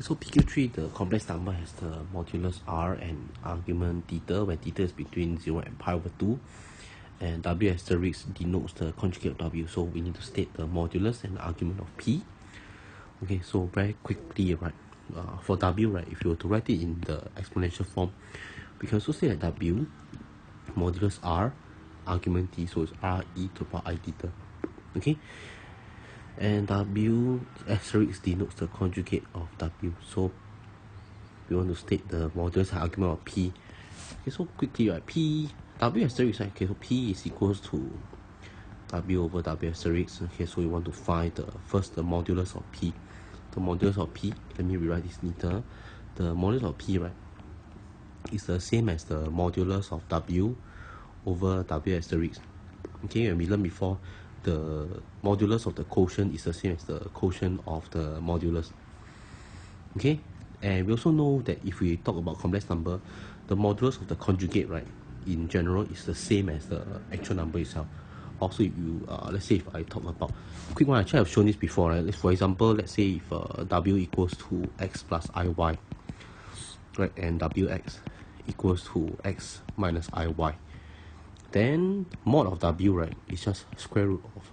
So PQ3, the complex number has the modulus r and argument theta, where theta is between 0 and pi over 2. And W asterisk denotes the conjugate of W. So we need to state the modulus and the argument of P. Okay, so very quickly, right, for W, right, if you were to write it in the exponential form, we can also say that W, modulus R, argument T, so it's R e to the power I theta. Okay, and W asterisk denotes the conjugate of W. So we want to state the modulus and argument of P. Okay, so quickly, right, W asterisk, right, okay, so P is equals to W over W asterisk. Okay, so we want to find the modulus of P. The modulus of P, let me rewrite this later. The modulus of P, right, is the same as the modulus of W over W asterisk. Okay, and we learned before, the modulus of the quotient is the same as the quotient of the modulus. Okay, and we also know that if we talk about complex number, the modulus of the conjugate, right, in general is the same as the actual number itself. Also, if you let's say if I talk about quick one, actually I've shown this before, right? For example, let's say if W equals to x plus iy, right, and Wx equals to x minus iy, then mod of W, right, is just square root of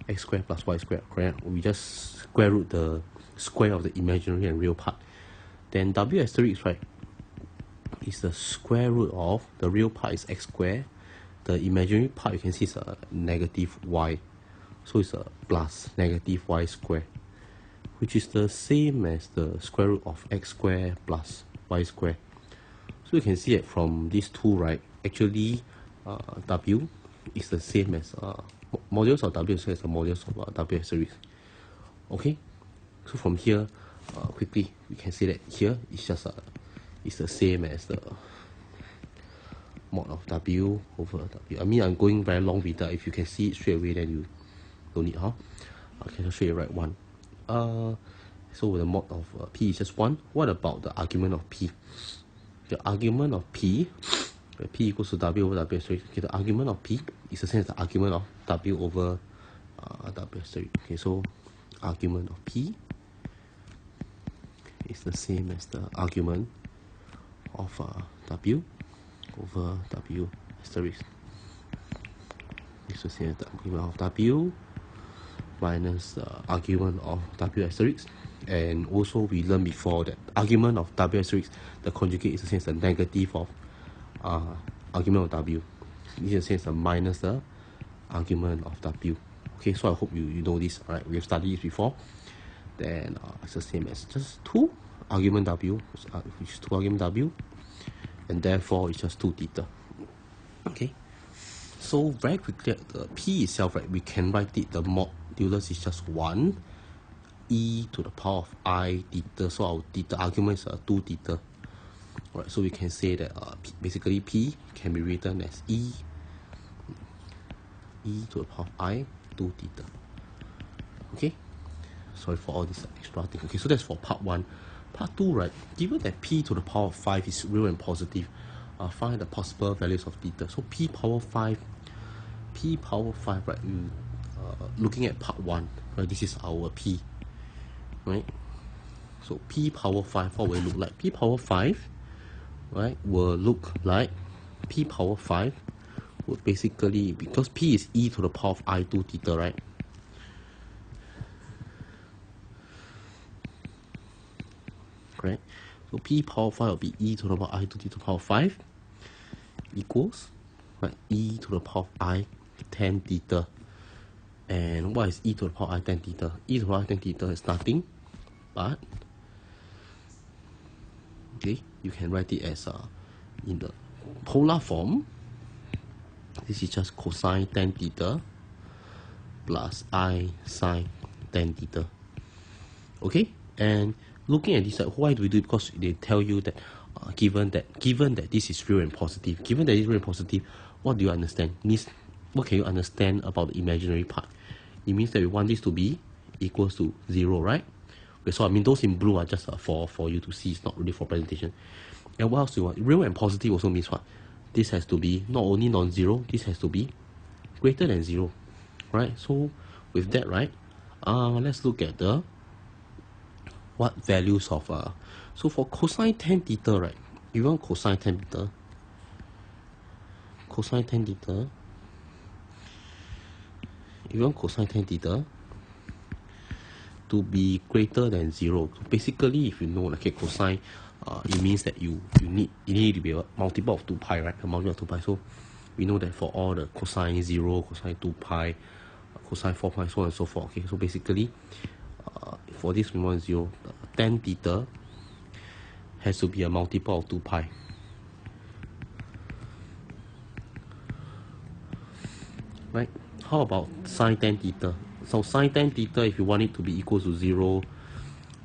x squared plus y squared, correct? We just square root the square of the imaginary and real part. Then W asterisk, right, is the square root of the real part is x squared. The imaginary part, you can see, is a negative y. So it's a plus negative y squared, which is the same as the square root of x squared plus y squared. So you can see that from these two, right, actually W is the same as modulus of W is the modulus of W asterisk. Okay, so from here, quickly we can say that here it's just it's the same as the mod of W over W. I mean, I'm going very long with that. If you can see it straight away, then you don't need, huh? Okay, I'll show you right one. So the mod of P is just 1. What about the argument of P? The argument of P, where P equals to W over W asterisk. Okay, the argument of P is the same as the argument of W over W asterisk. Okay, so argument of P is the same as the argument of W over W asterisk. It's the same as the argument of W minus the argument of W asterisk. And also we learned before that argument of W asterisk, the conjugate is the same as the negative of argument of W. This is the same as the minus the argument of W. Okay, so I hope you know this. Alright, we have studied this before. Then it's the same as just 2 argument W, which is 2 argument W, and therefore it's just 2 theta. Okay, so very quickly, the P itself, right, we can write it, the modulus is just 1 e to the power of I theta. So our theta argument is 2 theta. Alright, so we can say that basically P can be written as e to the power of I 2 theta. Okay, sorry for all this extra thing. Okay, so that's for part 1. Part 2, right, given that P to the power of 5 is real and positive, find the possible values of theta. So P power 5, right, looking at part 1, right, this is our P, right? So P power 5, what will it look like? P power 5, right, will look like P power 5 would basically, because P is e to the power of I 2 theta, right? Correct? So P power 5 will be e to the power of I 2 to the power 5 equals, right, e to the power of I 10 theta. And what is e to the power of I 10 theta? E to the power of I 10 theta is nothing but, okay, you can write it as in the polar form. This is just cosine 10 theta plus I sine 10 theta. Okay, and looking at this, why do we do it? Because they tell you that given that this is real and positive, what do you understand? Means, what can you understand about the imaginary part? It means that we want this to be equals to 0, right? Okay, so I mean those in blue are just for you to see. It's not really for presentation. And what else do you want? Real and positive also means what? This has to be not only non-zero, this has to be greater than 0, right? So with that, right, let's look at the what values of so for cosine tan theta, right? You want cosine tan theta, you want cosine tan theta to be greater than 0. So basically, if you know, like, okay, cosine, it means that you need to be a multiple of 2 pi, right? A multiple of 2 pi. So we know that for all the cosine 0, cosine 2 pi, cosine 4 pi, so on and so forth. Okay, so basically, for this we want 0, tan theta has to be a multiple of 2 pi. Right? How about sine tan theta? So sine tan theta, if you want it to be equal to 0,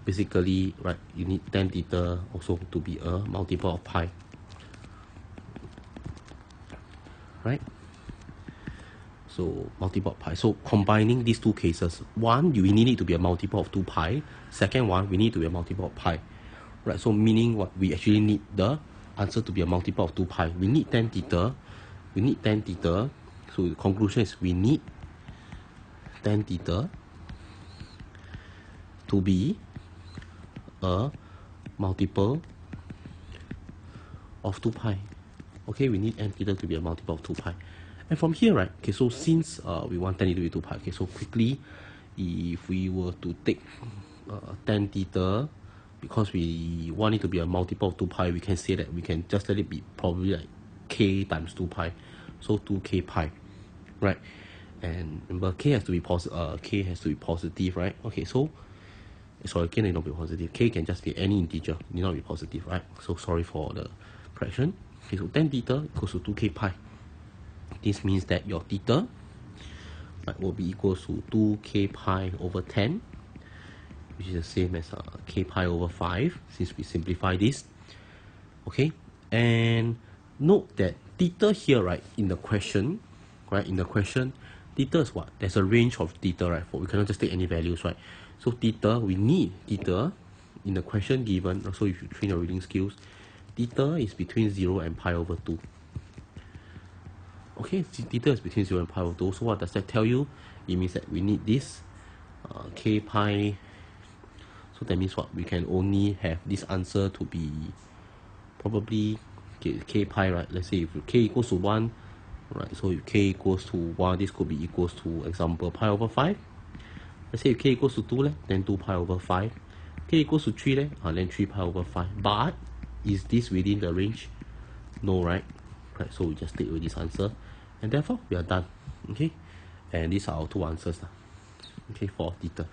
basically, right, you need tan theta also to be a multiple of pi. Right? So multiple of pi. So combining these two cases, one, we need it to be a multiple of 2 pi. Second one, we need to be a multiple of pi. Right? So meaning what? We actually need the answer to be a multiple of 2 pi. We need tan theta. We need tan theta. So the conclusion is we need tan theta to be a multiple of 2 pi. Okay, we need tan theta to be a multiple of 2 pi. And from here, right, okay, so since we want tan theta to be 2 pi, okay, so quickly, if we were to take tan theta, because we want it to be a multiple of 2 pi, we can say that we can just let it be probably like k times 2 pi, so 2k pi, right? And remember, k has to be positive, right? Okay, so sorry, k need not be positive. K can just be any integer, need not be positive, right? So sorry for the correction. Okay, so tan theta equals to 2k pi. This means that your theta, right, will be equal to 2k pi over 10, which is the same as k pi over 5, since we simplify this. Okay, and note that theta here, right, in the question, theta is what? There's a range of theta, right? For we cannot just take any values, right? So theta, we need theta in the question given. So if you train your reading skills, theta is between 0 and pi over 2. Okay, theta is between 0 and pi over 2. So what does that tell you? It means that we need this k pi. So that means what? We can only have this answer to be probably k pi, right? Let's say if k equals to 1, right? So if k equals to 1, this could be equals to, example, pi over 5. Let's say if k equals to 2, then 2 pi over 5. K equals to 3, then 3 pi over 5. But is this within the range? No, right? Right, so we just stick with this answer, and therefore we are done. Okay, and these are our two answers, okay, for theta.